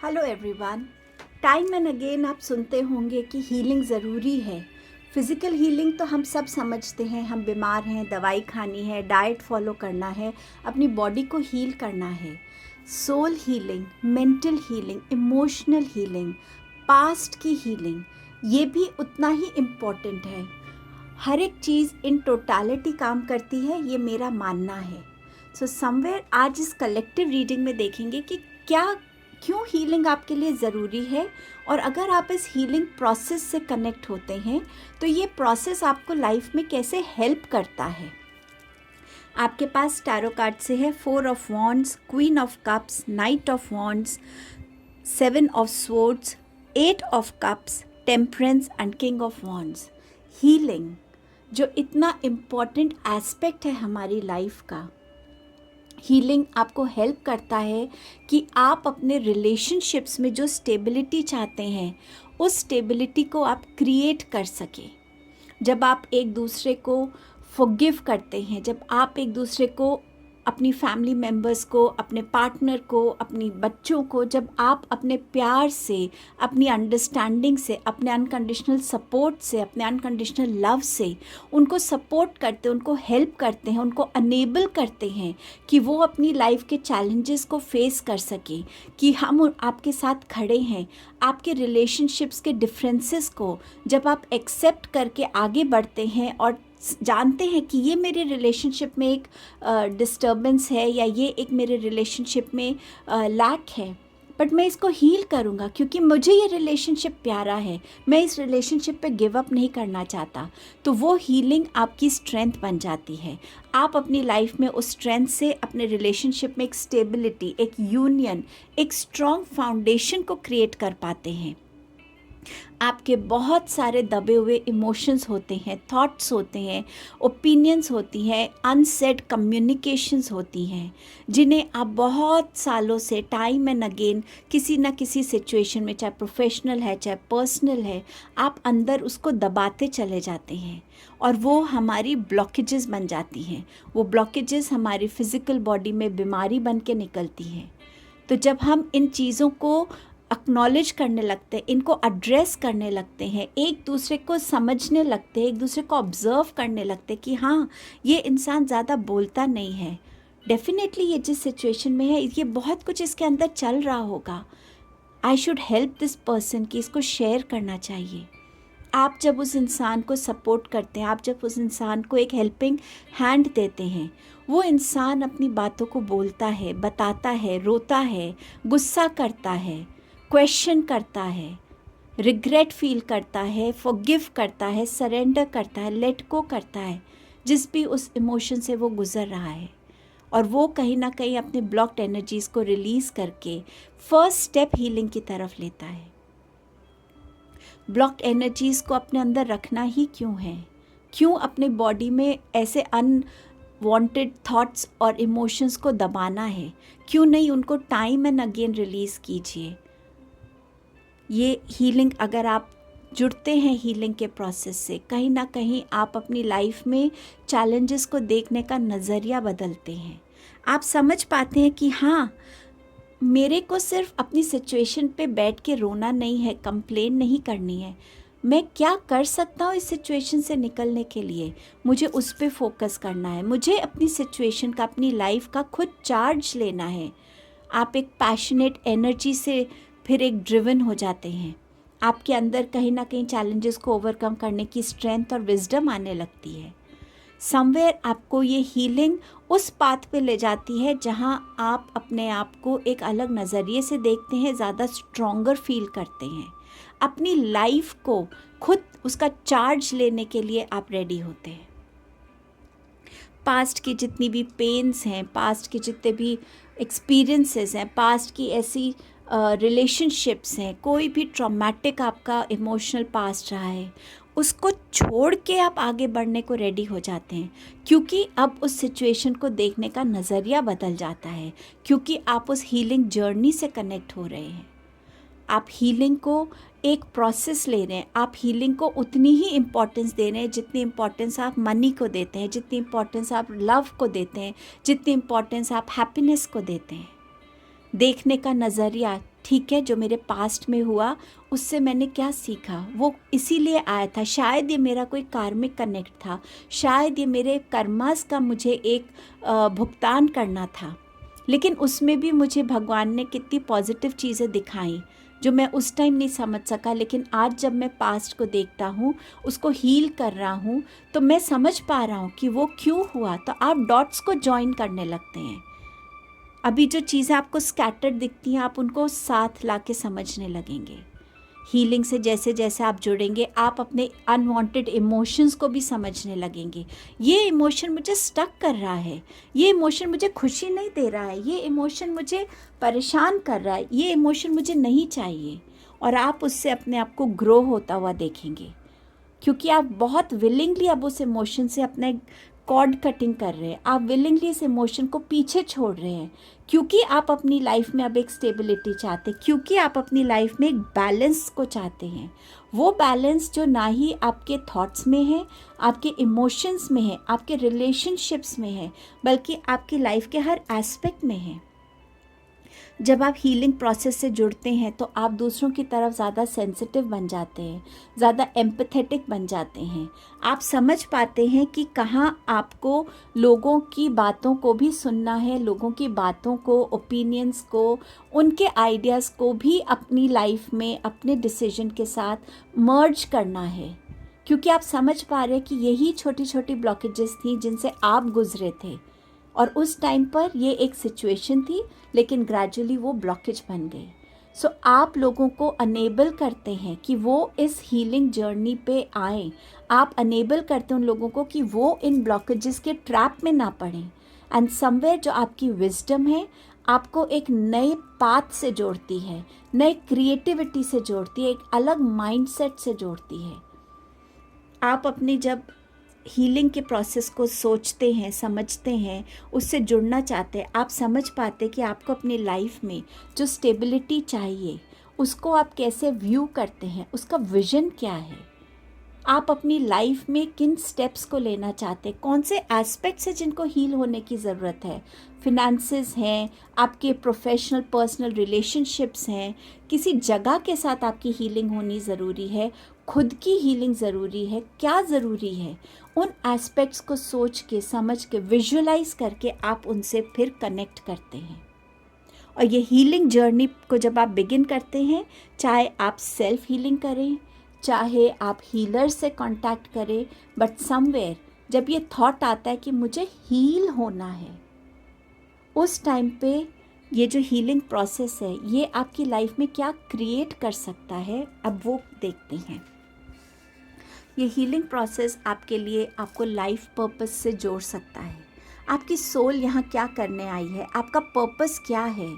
Hello everyone. Time and again आप सुनते होंगे कि हीलिंग ज़रूरी है। फिज़िकल हीलिंग तो हम सब समझते हैं, हम बीमार हैं, दवाई खानी है, डाइट फॉलो करना है, अपनी बॉडी को हील करना है। Soul healing, mental healing, emotional healing, past की हीलिंग, ये भी उतना ही इम्पॉर्टेंट है। हर एक चीज़ इन टोटालिटी काम करती है, ये मेरा मानना है। सो समवेयर आज इस कलेक्टिव रीडिंग में देखेंगे कि क्यों हीलिंग आपके लिए ज़रूरी है, और अगर आप इस हीलिंग प्रोसेस से कनेक्ट होते हैं तो ये प्रोसेस आपको लाइफ में कैसे हेल्प करता है। आपके पास टैरो कार्ड से है 4 of wands, queen of cups, night of wands, 7 of swords, 8 of cups, temperance and king of wands. Healing जो इतना इम्पॉर्टेंट एस्पेक्ट है हमारी लाइफ का, हीलिंग आपको हेल्प करता है कि आप अपने रिलेशनशिप्स में जो स्टेबिलिटी चाहते हैं उस स्टेबिलिटी को आप क्रिएट कर सकें। जब आप एक दूसरे को फॉरगिव करते हैं, जब आप एक दूसरे को, अपनी फैमिली मेम्बर्स को, अपने पार्टनर को, अपनी बच्चों को, जब आप अपने प्यार से, अपनी अंडरस्टैंडिंग से, अपने अनकंडीशनल सपोर्ट से, अपने अनकंडीशनल लव से उनको सपोर्ट करते हैं, उनको हेल्प करते हैं, उनको अनेबल करते हैं कि वो अपनी लाइफ के चैलेंजेस को फेस कर सकें, कि हम आपके साथ खड़े हैं। आपके रिलेशनशिप्स के डिफरेंसेस को जब आप एक्सेप्ट करके आगे बढ़ते हैं और जानते हैं कि ये मेरे रिलेशनशिप में एक डिस्टर्बेंस है, या ये एक मेरे रिलेशनशिप में लैक है, बट मैं इसको हील करूँगा क्योंकि मुझे ये रिलेशनशिप प्यारा है, मैं इस रिलेशनशिप पे गिव अप नहीं करना चाहता, तो वो हीलिंग आपकी स्ट्रेंथ बन जाती है। आप अपनी लाइफ में उस स्ट्रेंथ से अपने रिलेशनशिप में एक स्टेबिलिटी, एक यूनियन, एक स्ट्रॉन्ग फाउंडेशन को क्रिएट कर पाते हैं। आपके बहुत सारे दबे हुए इमोशंस होते हैं, थॉट्स होते हैं, ओपिनियंस होती हैं, अनसेड कम्युनिकेशंस होती हैं, जिन्हें आप बहुत सालों से टाइम एंड अगेन किसी ना किसी सिचुएशन में, चाहे प्रोफेशनल है चाहे पर्सनल है, आप अंदर उसको दबाते चले जाते हैं और वो हमारी ब्लॉकेजेस बन जाती हैं। वो ब्लॉकेजेस हमारी फिज़िकल बॉडी में बीमारी बन के निकलती हैं। तो जब हम इन चीज़ों को एक्नॉलेज करने लगते हैं, इनको एड्रेस करने लगते हैं, एक दूसरे को समझने लगते हैं, एक दूसरे को ऑब्ज़र्व करने लगते हैं कि हाँ, ये इंसान ज़्यादा बोलता नहीं है, डेफिनेटली ये जिस सिचुएशन में है ये बहुत कुछ इसके अंदर चल रहा होगा, I should help this person, कि इसको शेयर करना चाहिए। आप जब उस इंसान को सपोर्ट करते हैं, आप जब उस इंसान को एक हेल्पिंग हैंड देते हैं, वो इंसान अपनी बातों को बोलता है, बताता है, रोता है, गुस्सा करता है, क्वेश्चन करता है, रिग्रेट फील करता है, फॉरगिव करता है, सरेंडर करता है, लेट गो करता है, जिस भी उस इमोशन से वो गुज़र रहा है, और वो कहीं ना कहीं अपने ब्लॉक्ड एनर्जीज़ को रिलीज़ करके फर्स्ट स्टेप हीलिंग की तरफ लेता है। ब्लॉक्ड एनर्जीज़ को अपने अंदर रखना ही क्यों है? क्यों अपने बॉडी में ऐसे अनवांटेड थॉट्स और इमोशंस को दबाना है? क्यों नहीं उनको टाइम एंड अगेन रिलीज़ कीजिए। ये हीलिंग, अगर आप जुड़ते हैं हीलिंग के प्रोसेस से, कहीं ना कहीं आप अपनी लाइफ में चैलेंजेस को देखने का नज़रिया बदलते हैं। आप समझ पाते हैं कि हाँ, मेरे को सिर्फ अपनी सिचुएशन पे बैठ के रोना नहीं है, कंप्लेन नहीं करनी है, मैं क्या कर सकता हूँ इस सिचुएशन से निकलने के लिए, मुझे उस पे फोकस करना है, मुझे अपनी सिचुएशन का, अपनी लाइफ का खुद चार्ज लेना है। आप एक पैशनेट एनर्जी से फिर एक ड्रिवन हो जाते हैं। आपके अंदर कहीं ना कहीं चैलेंजेस को ओवरकम करने की स्ट्रेंथ और विजडम आने लगती है। समवेयर आपको ये हीलिंग उस पाथ पे ले जाती है जहाँ आप अपने आप को एक अलग नज़रिए से देखते हैं, ज़्यादा स्ट्रॉन्गर फील करते हैं, अपनी लाइफ को खुद उसका चार्ज लेने के लिए आप रेडी होते हैं। पास्ट की जितनी भी पेन्स हैं, पास्ट के जितने भी एक्सपीरियंसेस हैं, पास्ट की ऐसी रिलेशनशिप्स हैं, कोई भी ट्रॉमेटिक आपका इमोशनल पास्ट रहा है, उसको छोड़ के आप आगे बढ़ने को रेडी हो जाते हैं, क्योंकि अब उस सिचुएशन को देखने का नज़रिया बदल जाता है, क्योंकि आप उस हीलिंग जर्नी से कनेक्ट हो रहे हैं। आप हीलिंग को एक प्रोसेस ले रहे हैं, आप हीलिंग को उतनी ही इम्पोर्टेंस दे रहे हैं जितनी इम्पोर्टेंस आप मनी को देते हैं, जितनी इम्पोर्टेंस आप लव को देते हैं, जितनी इम्पोर्टेंस आप हैप्पीनेस को देते हैं। देखने का नज़रिया ठीक है, जो मेरे पास्ट में हुआ उससे मैंने क्या सीखा, वो इसीलिए आया था। शायद ये मेरा कोई कार्मिक कनेक्ट था, शायद ये मेरे कर्मास का मुझे एक भुगतान करना था। लेकिन उसमें भी मुझे भगवान ने कितनी पॉजिटिव चीज़ें दिखाई जो मैं उस टाइम नहीं समझ सका। लेकिन आज जब मैं पास्ट को देखता हूँ, उसको हील कर रहा हूँ, तो मैं समझ पा रहा हूँ कि वो क्यों हुआ। तो आप डॉट्स को जॉइन करने लगते हैं। अभी जो चीज़ें आपको स्कैटर्ड दिखती हैं, आप उनको साथ ला के समझने लगेंगे। हीलिंग से जैसे जैसे आप जुड़ेंगे, आप अपने अनवांटेड इमोशंस को भी समझने लगेंगे। ये इमोशन मुझे स्टक कर रहा है, ये इमोशन मुझे खुशी नहीं दे रहा है, ये इमोशन मुझे परेशान कर रहा है, ये इमोशन मुझे नहीं चाहिए। और आप उससे अपने आप को ग्रो होता हुआ देखेंगे, क्योंकि आप बहुत विलिंगली अब उस इमोशन से अपने कॉर्ड कटिंग कर रहे हैं। आप विलिंगली इस इमोशन को पीछे छोड़ रहे हैं, क्योंकि आप अपनी लाइफ में अब एक स्टेबिलिटी चाहते हैं, क्योंकि आप अपनी लाइफ में एक बैलेंस को चाहते हैं। वो बैलेंस जो ना ही आपके थॉट्स में है, आपके इमोशंस में है, आपके रिलेशनशिप्स में है, बल्कि आपकी लाइफ के हर एस्पेक्ट में है। जब आप हीलिंग प्रोसेस से जुड़ते हैं तो आप दूसरों की तरफ ज़्यादा सेंसिटिव बन जाते हैं, ज़्यादा एम्पैथेटिक बन जाते हैं। आप समझ पाते हैं कि कहाँ आपको लोगों की बातों को भी सुनना है, लोगों की बातों को, ओपिनियंस को, उनके आइडियाज़ को भी अपनी लाइफ में अपने डिसीजन के साथ मर्ज करना है। क्योंकि आप समझ पा रहे हैं कि यही छोटी छोटी ब्लॉकेजेस थी जिनसे आप गुजरे थे, और उस टाइम पर ये एक सिचुएशन थी, लेकिन ग्रेजुअली वो ब्लॉकेज बन गई। सो आप लोगों को अनेबल करते हैं कि वो इस हीलिंग जर्नी पे आएँ। आप अनेबल करते हैं उन लोगों को कि वो इन ब्लॉकेजेस के ट्रैप में ना पड़ें। एंड समवेयर जो आपकी विजडम है, आपको एक नए पाथ से जोड़ती है, नए क्रिएटिविटी से जोड़ती है, एक अलग माइंडसेट से जोड़ती है। आप अपनी जब हीलिंग के प्रोसेस को सोचते हैं, समझते हैं, उससे जुड़ना चाहते हैं, आप समझ पाते कि आपको अपनी लाइफ में जो स्टेबिलिटी चाहिए उसको आप कैसे व्यू करते हैं, उसका विजन क्या है, आप अपनी लाइफ में किन स्टेप्स को लेना चाहते हैं, कौन से एस्पेक्ट्स हैं जिनको हील होने की ज़रूरत है। फिनेंसेस हैं, आपके प्रोफेशनल पर्सनल रिलेशनशिप्स हैं, किसी जगह के साथ आपकी हीलिंग होनी ज़रूरी है, खुद की हीलिंग ज़रूरी है, क्या ज़रूरी है, उन एस्पेक्ट्स को सोच के, समझ के, विजुअलाइज करके आप उनसे फिर कनेक्ट करते हैं। और ये हीलिंग जर्नी को जब आप बिगिन करते हैं, चाहे आप सेल्फ हीलिंग करें, चाहे आप हीलर से कांटेक्ट करें, बट समवेयर जब ये थॉट आता है कि मुझे हील होना है, उस टाइम पे ये जो हीलिंग प्रोसेस है ये आपकी लाइफ में क्या क्रिएट कर सकता है, अब वो देखते हैं। ये हीलिंग प्रोसेस आपके लिए आपको लाइफ पर्पस से जोड़ सकता है। आपकी सोल यहाँ क्या करने आई है, आपका पर्पस क्या है,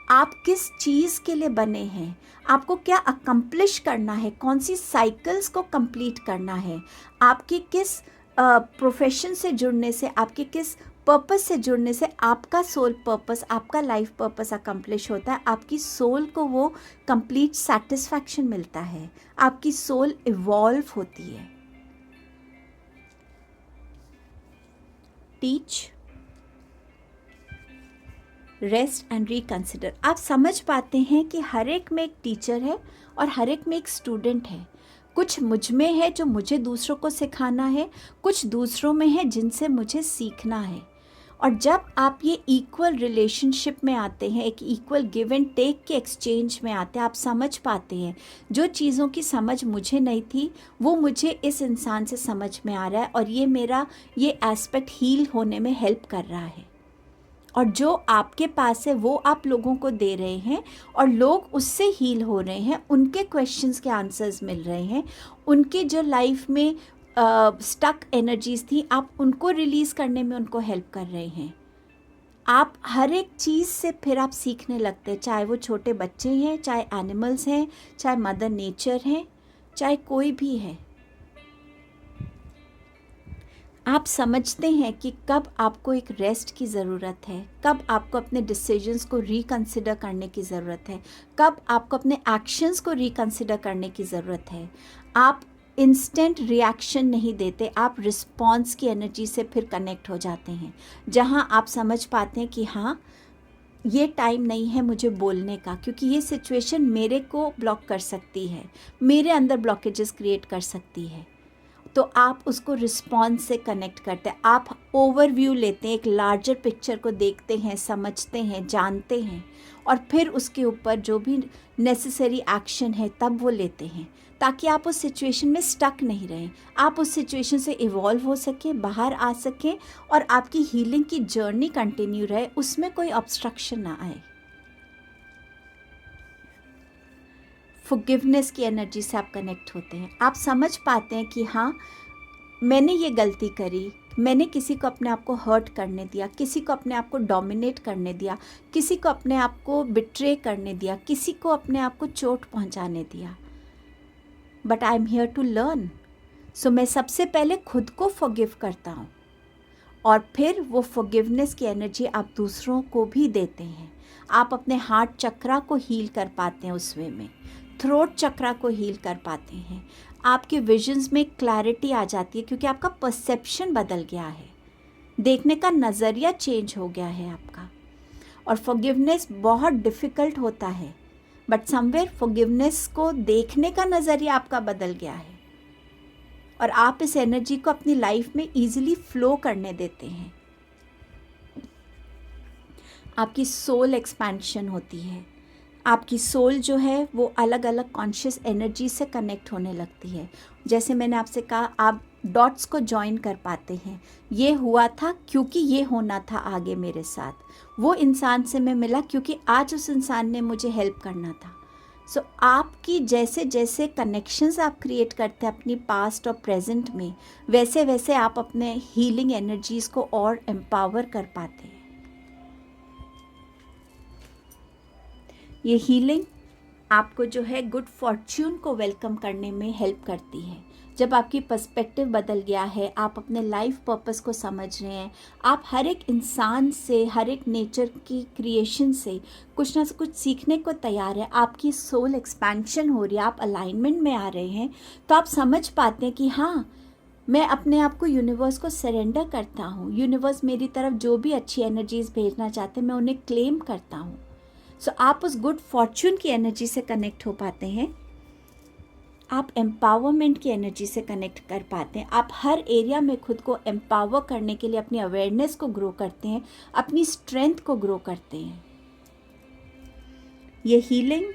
आप किस चीज़ के लिए बने हैं, आपको क्या अकम्प्लिश करना है, कौन सी साइकिल्स को कंप्लीट करना है, आपकी किस प्रोफेशन से जुड़ने से, आपके किस पर्पस से जुड़ने से आपका सोल पर्पस, आपका लाइफ पर्पस अकम्प्लिश होता है। आपकी सोल को वो कंप्लीट सेटिस्फैक्शन मिलता है, आपकी सोल इवॉल्व होती है। Teach, rest and reconsider. आप समझ पाते हैं कि हर एक में एक टीचर है और हर एक में एक स्टूडेंट है। कुछ मुझ में है जो मुझे दूसरों को सिखाना है, कुछ दूसरों में है जिनसे मुझे सीखना है। और जब आप ये इक्वल रिलेशनशिप में आते हैं, एक इक्वल गिव एंड टेक के एक्सचेंज में आते हैं, आप समझ पाते हैं जो चीज़ों की समझ मुझे नहीं थी वो मुझे इस इंसान से समझ में आ रहा है, और ये मेरा ये एस्पेक्ट हील होने में हेल्प कर रहा है। और जो आपके पास है वो आप लोगों को दे रहे हैं, और लोग उससे हील हो रहे हैं, उनके क्वेश्चंस के आंसर्स मिल रहे हैं, उनके जो लाइफ में स्टक एनर्जीज थी आप उनको रिलीज़ करने में उनको हेल्प कर रहे हैं। आप हर एक चीज़ से फिर आप सीखने लगते हैं, चाहे वो छोटे बच्चे हैं, चाहे एनिमल्स हैं, चाहे मदर नेचर है, चाहे कोई भी है। आप समझते हैं कि कब आपको एक रेस्ट की ज़रूरत है, कब आपको अपने डिसीजंस को रिकंसिडर करने की ज़रूरत है, कब आपको अपने एक्शंस को रिकंसिडर करने की ज़रूरत है। आप इंस्टेंट रिएक्शन नहीं देते, आप रिस्पॉन्स की एनर्जी से फिर कनेक्ट हो जाते हैं, जहां आप समझ पाते हैं कि हाँ ये टाइम नहीं है मुझे बोलने का, क्योंकि ये सिचुएशन मेरे को ब्लॉक कर सकती है, मेरे अंदर ब्लॉकेजेस क्रिएट कर सकती है। तो आप उसको रिस्पॉन्स से कनेक्ट करते हैं, आप ओवरव्यू लेते हैं, एक लार्जर पिक्चर को देखते हैं, समझते हैं, जानते हैं, और फिर उसके ऊपर जो भी नेसेसरी एक्शन है तब वो लेते हैं, ताकि आप उस सिचुएशन में स्टक नहीं रहें, आप उस सिचुएशन से इवॉल्व हो सकें, बाहर आ सकें, और आपकी हीलिंग की जर्नी कंटिन्यू रहे, उसमें कोई ऑब्स्ट्रक्शन ना आए। फॉरगिवनेस की एनर्जी से आप कनेक्ट होते हैं, आप समझ पाते हैं कि हाँ, मैंने ये गलती करी, मैंने किसी को अपने आप को हर्ट करने दिया, किसी को अपने आप को डोमिनेट करने दिया, किसी को अपने आप को बिट्रे करने दिया, किसी को अपने आप को चोट पहुंचाने दिया, but I am here to learn. So मैं सबसे पहले खुद को फॉरगिव करता हूँ, और फिर वो फॉरगिवनेस की एनर्जी आप दूसरों को भी देते हैं। आप अपने हार्ट चक्रा को हील कर पाते हैं उस वे में, थ्रोट चक्रा को हील कर पाते हैं, आपके विजन्स में क्लैरिटी आ जाती है, क्योंकि आपका परसेप्शन बदल गया है, देखने का नज़रिया चेंज हो गया है आपका। और फॉरगिवनेस बहुत डिफ़िकल्ट होता है, बट समवेयर फॉरगिवनेस को देखने का नज़रिया आपका बदल गया है, और आप इस एनर्जी को अपनी लाइफ में ईजिली फ्लो करने देते हैं। आपकी सोल एक्सपेंशन होती है, आपकी सोल जो है वो अलग अलग कॉन्शियस एनर्जी से कनेक्ट होने लगती है। जैसे मैंने आपसे कहा, आप डॉट्स को जॉइन कर पाते हैं, ये हुआ था क्योंकि ये होना था आगे मेरे साथ, वो इंसान से मैं मिला क्योंकि आज उस इंसान ने मुझे हेल्प करना था। सो आपकी जैसे जैसे कनेक्शंस आप क्रिएट करते हैं अपनी पास्ट और प्रेजेंट में, वैसे वैसे आप अपने हीलिंग एनर्जीज़ को और एम्पावर कर पाते हैं। ये हीलिंग आपको जो है गुड फॉर्च्यून को वेलकम करने में हेल्प करती है। जब आपकी पर्सपेक्टिव बदल गया है, आप अपने लाइफ पर्पस को समझ रहे हैं, आप हर एक इंसान से, हर एक नेचर की क्रिएशन से कुछ ना कुछ सीखने को तैयार है, आपकी सोल एक्सपेंशन हो रही है, आप अलाइनमेंट में आ रहे हैं, तो आप समझ पाते हैं कि हाँ, मैं अपने आप को यूनिवर्स को सरेंडर करता हूँ, यूनिवर्स मेरी तरफ जो भी अच्छी एनर्जीज भेजना चाहते हैं मैं उन्हें क्लेम करता हूँ। सो आप उस गुड फॉर्च्यून की एनर्जी से कनेक्ट हो पाते हैं, आप एम्पावरमेंट की एनर्जी से कनेक्ट कर पाते हैं, आप हर एरिया में खुद को एम्पावर करने के लिए अपनी अवेयरनेस को ग्रो करते हैं, अपनी स्ट्रेंथ को ग्रो करते हैं। ये हीलिंग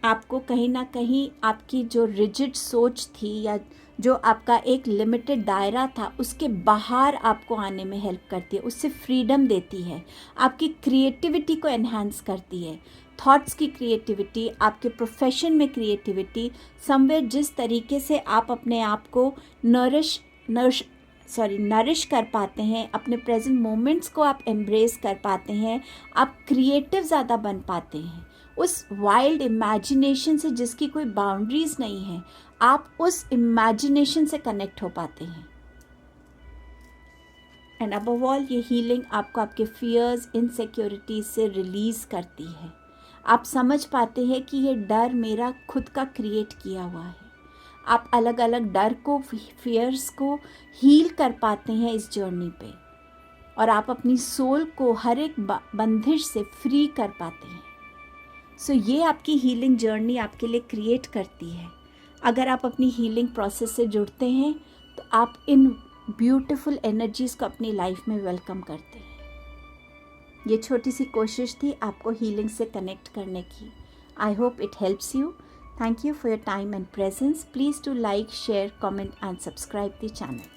आपको कहीं ना कहीं आपकी जो रिजिड सोच थी या जो आपका एक लिमिटेड दायरा था उसके बाहर आपको आने में हेल्प करती है, उससे फ्रीडम देती है, आपकी क्रिएटिविटी को एनहांस करती है, थॉट्स की क्रिएटिविटी, आपके प्रोफेशन में क्रिएटिविटी, समवेयर जिस तरीके से आप अपने आप को नरिश कर पाते हैं, अपने प्रेजेंट मोमेंट्स को आप एम्ब्रेस कर पाते हैं, आप क्रिएटिव ज़्यादा बन पाते हैं, उस वाइल्ड इमेजिनेशन से जिसकी कोई बाउंड्रीज नहीं है, आप उस इमेजिनेशन से कनेक्ट हो पाते हैं। एंड अबव ऑल ये हीलिंग आपको आपके फियर्स, इनसिक्योरिटीज से रिलीज़ करती है। आप समझ पाते हैं कि ये डर मेरा खुद का क्रिएट किया हुआ है। आप अलग अलग डर को, फियर्स को हील कर पाते हैं इस जर्नी पे, और आप अपनी सोल को हर एक बंदिश से फ्री कर पाते हैं। सो ये आपकी हीलिंग जर्नी आपके लिए क्रिएट करती है। अगर आप अपनी हीलिंग प्रोसेस से जुड़ते हैं तो आप इन ब्यूटीफुल एनर्जीज़ को अपनी लाइफ में वेलकम करते हैं। ये छोटी सी कोशिश थी आपको हीलिंग से कनेक्ट करने की। I hope it helps you. Thank you for your time and presence. Please do like, share, comment and subscribe the channel.